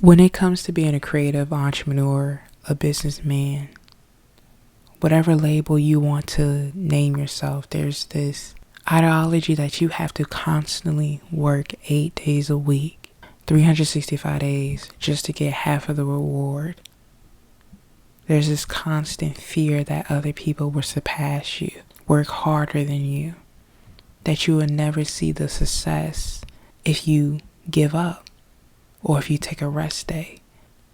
When it comes to being a creative entrepreneur, a businessman, whatever label you want to name yourself, there's this ideology that you have to constantly work 8 days a week, 365 days, just to get half of the reward. There's this constant fear that other people will surpass you, work harder than you, that you will never see the success if you give up or if you take a rest day.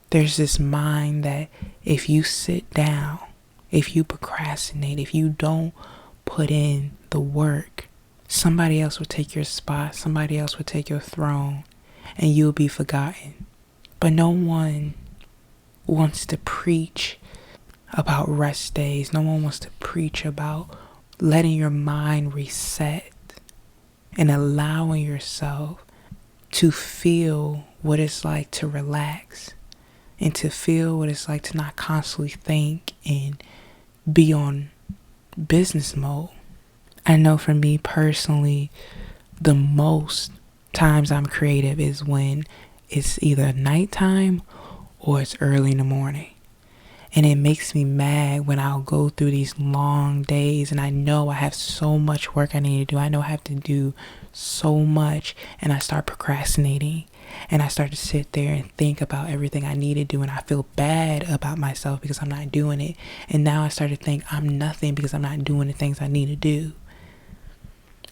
There's this mind that if you sit down, if you procrastinate, if you don't put in the work, somebody else will take your spot, somebody else will take your throne, and you'll be forgotten. But no one wants to preach about rest days. No one wants to preach about letting your mind reset and allowing yourself to feel what it's like to relax and to feel what it's like to not constantly think and be on business mode. I know for me personally, the most times I'm creative is when it's either nighttime or it's early in the morning. And it makes me mad when I'll go through these long days and I know I have so much work I need to do. I know I have to do so much, and I start procrastinating and I start to sit there and think about everything I need to do, and I feel bad about myself because I'm not doing it. And now I start to think I'm nothing because I'm not doing the things I need to do.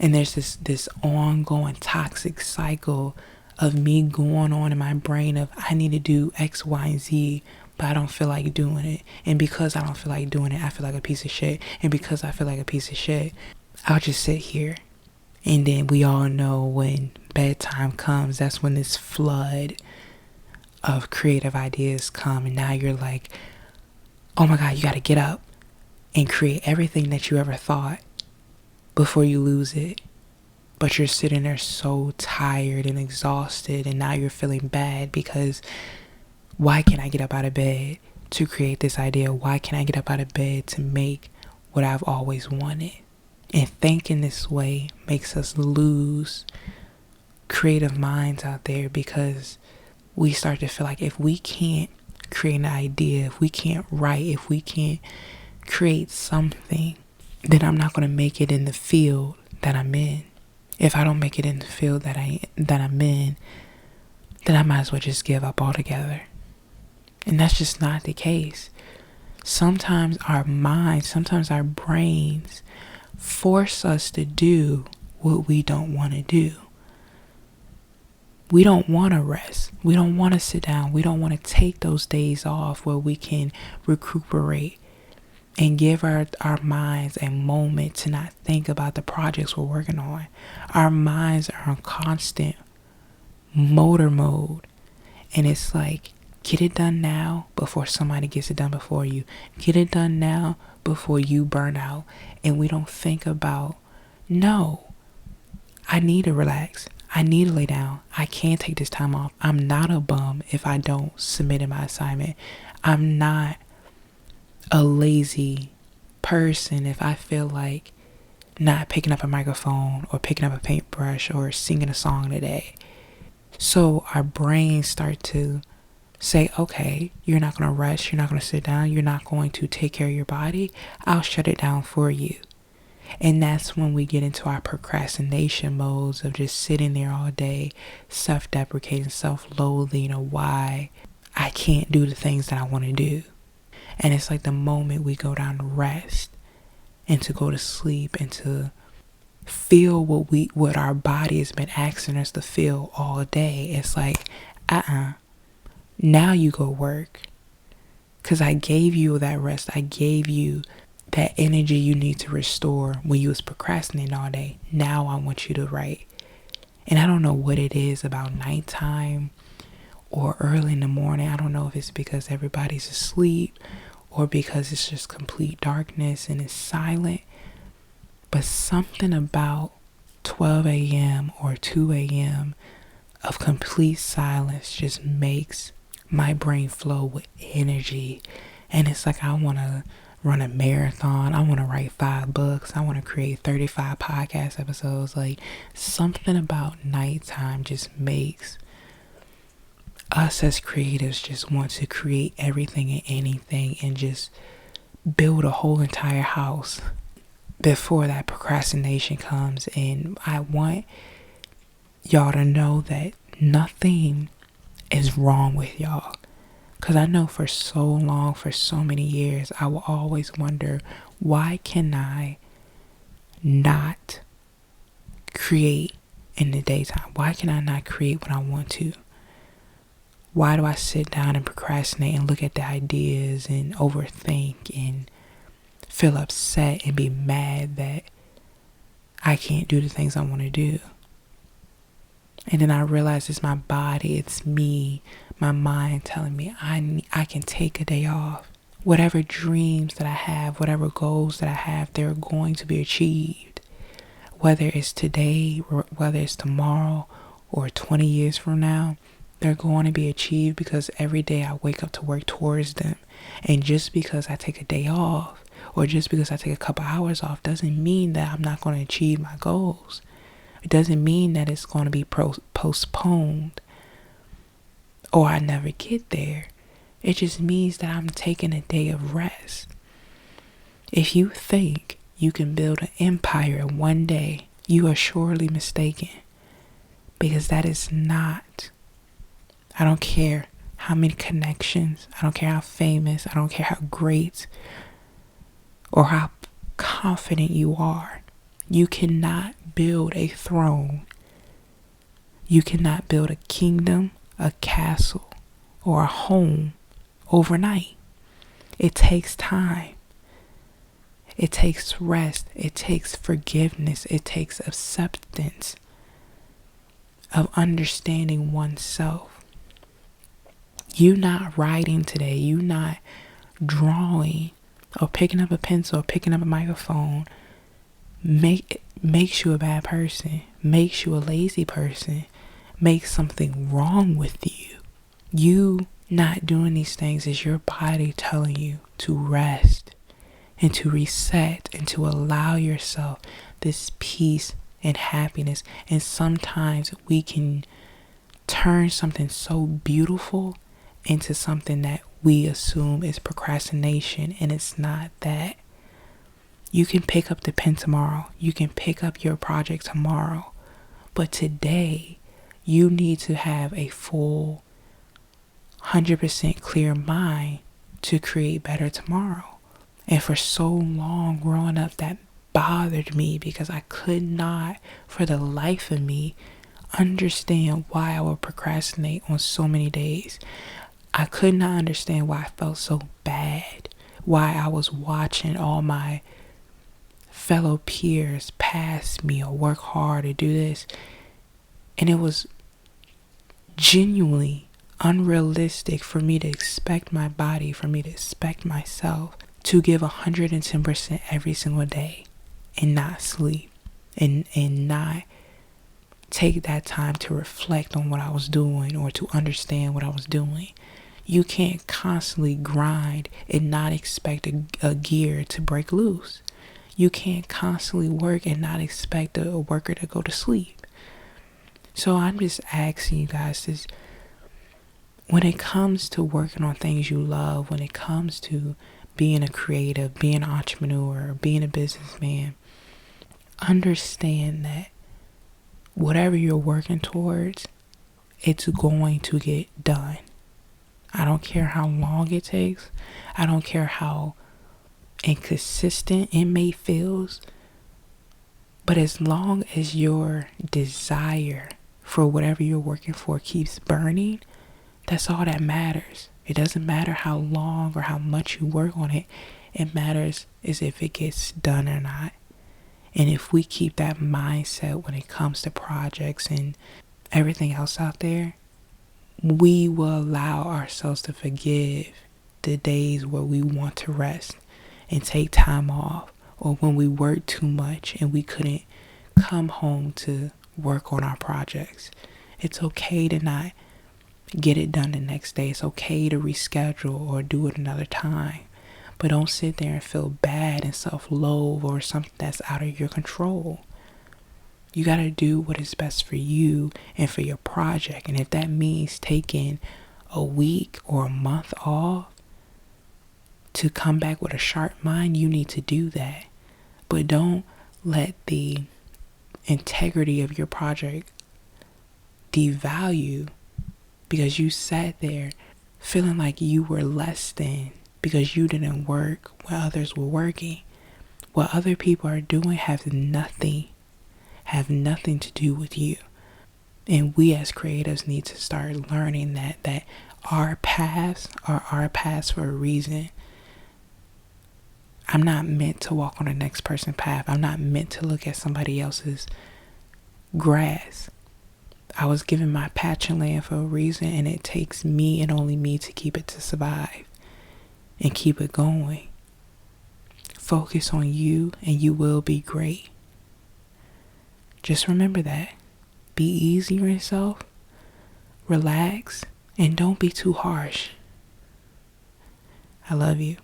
And there's this ongoing toxic cycle of me going on in my brain of I need to do X, Y, and Z, but I don't feel like doing it. And because I don't feel like doing it, I feel like a piece of shit. And because I feel like a piece of shit, I'll just sit here. And then we all know when bedtime comes, that's when this flood of creative ideas come. And now you're like, oh my God, you got to get up and create everything that you ever thought before you lose it. But you're sitting there so tired and exhausted, and now you're feeling bad because why can't I get up out of bed to create this idea? Why can't I get up out of bed to make what I've always wanted? And thinking this way makes us lose creative minds out there, because we start to feel like if we can't create an idea, if we can't write, if we can't create something, then I'm not going to make it in the field that I'm in. If I don't make it in the field that I'm in, then I might as well just give up altogether. And that's just not the case. Sometimes our minds, sometimes our brains force us to do what we don't want to do. We don't want to rest. We don't want to sit down. We don't want to take those days off where we can recuperate and give our minds a moment to not think about the projects we're working on. Our minds are on constant motor mode. And it's like, get it done now before somebody gets it done before you. Get it done now before you burn out. And we don't think about, no, I need to relax. I need to lay down. I can't take this time off. I'm not a bum if I don't submit in my assignment. I'm not a lazy person if I feel like not picking up a microphone or picking up a paintbrush or singing a song today. So our brains start to say, okay, you're not going to rest, you're not going to sit down, you're not going to take care of your body, I'll shut it down for you. And that's when we get into our procrastination modes of just sitting there all day, self-deprecating, self-loathing of why I can't do the things that I want to do. And it's like the moment we go down to rest and to go to sleep and to feel what our body has been asking us to feel all day, it's like, now you go work. Because I gave you that rest. I gave you that energy you need to restore when you was procrastinating all day. Now I want you to write. And I don't know what it is about nighttime or early in the morning. I don't know if it's because everybody's asleep or because it's just complete darkness and it's silent. But something about 12 a.m. or 2 a.m. of complete silence just makes my brain flow with energy. And it's like I want to run a marathon. I want to write 5 books. I want to create 35 podcast episodes. Like, something about nighttime just makes Us as creatives just want to create everything and anything and just build a whole entire house before that procrastination comes. And I want y'all to know that nothing is wrong with y'all. Because I know for so long, for so many years, I will always wonder, why can I not create in the daytime? Why can I not create when I want to? Why do I sit down and procrastinate and look at the ideas and overthink and feel upset and be mad that I can't do the things I want to do? And then I realize it's my body, it's me, my mind telling me I can take a day off. Whatever dreams that I have, whatever goals that I have, they're going to be achieved. Whether it's today, or whether it's tomorrow, or 20 years from now, they're going to be achieved because every day I wake up to work towards them. And just because I take a day off, or just because I take a couple hours off, doesn't mean that I'm not going to achieve my goals. It doesn't mean that it's going to be postponed or I never get there. It just means that I'm taking a day of rest. If you think you can build an empire in one day, you are surely mistaken. Because that is not. I don't care how many connections, I don't care how famous, I don't care how great or how confident you are. You cannot build a throne. You cannot build a kingdom, a castle, or a home overnight. It takes time. It takes rest. It takes forgiveness. It takes acceptance of understanding oneself. You not writing today, you not drawing or picking up a pencil or picking up a microphone makes you a bad person, makes you a lazy person, makes something wrong with you. You not doing these things is your body telling you to rest and to reset and to allow yourself this peace and happiness. And sometimes we can turn something so beautiful into something that we assume is procrastination, and it's not that. You can pick up the pen tomorrow. You can pick up your project tomorrow. But today, you need to have a full 100% clear mind to create better tomorrow. And for so long growing up, that bothered me because I could not, for the life of me, understand why I would procrastinate on so many days. I could not understand why I felt so bad, why I was watching all my fellow peers pass me or work hard or do this. And it was genuinely unrealistic for me to expect my body, for me to expect myself to give 110% every single day and not sleep and not take that time to reflect on what I was doing or to understand what I was doing. You can't constantly grind and not expect a gear to break loose. You can't constantly work and not expect a worker to go to sleep. So I'm just asking you guys this. When it comes to working on things you love, when it comes to being a creative, being an entrepreneur, being a businessman, understand that whatever you're working towards, it's going to get done. I don't care how long it takes. I don't care how inconsistent it may feel. But as long as your desire for whatever you're working for keeps burning, that's all that matters. It doesn't matter how long or how much you work on it. It matters is if it gets done or not. And if we keep that mindset when it comes to projects and everything else out there, we will allow ourselves to forgive the days where we want to rest and take time off, or when we work too much and we couldn't come home to work on our projects. It's okay to not get it done the next day. It's okay to reschedule or do it another time. But don't sit there and feel bad and self-loathe or something that's out of your control. You got to do what is best for you and for your project. And if that means taking a week or a month off to come back with a sharp mind, you need to do that. But don't let the integrity of your project devalue because you sat there feeling like you were less than because you didn't work while others were working. What other people are doing have nothing to do with you. And we as creatives need to start learning that our paths are our paths for a reason. I'm not meant to walk on the next person's path. I'm not meant to look at somebody else's grass. I was given my patch of land for a reason, and it takes me and only me to keep it to survive and keep it going. Focus on you and you will be great. Just remember that. Be easy on yourself, relax, and don't be too harsh. I love you.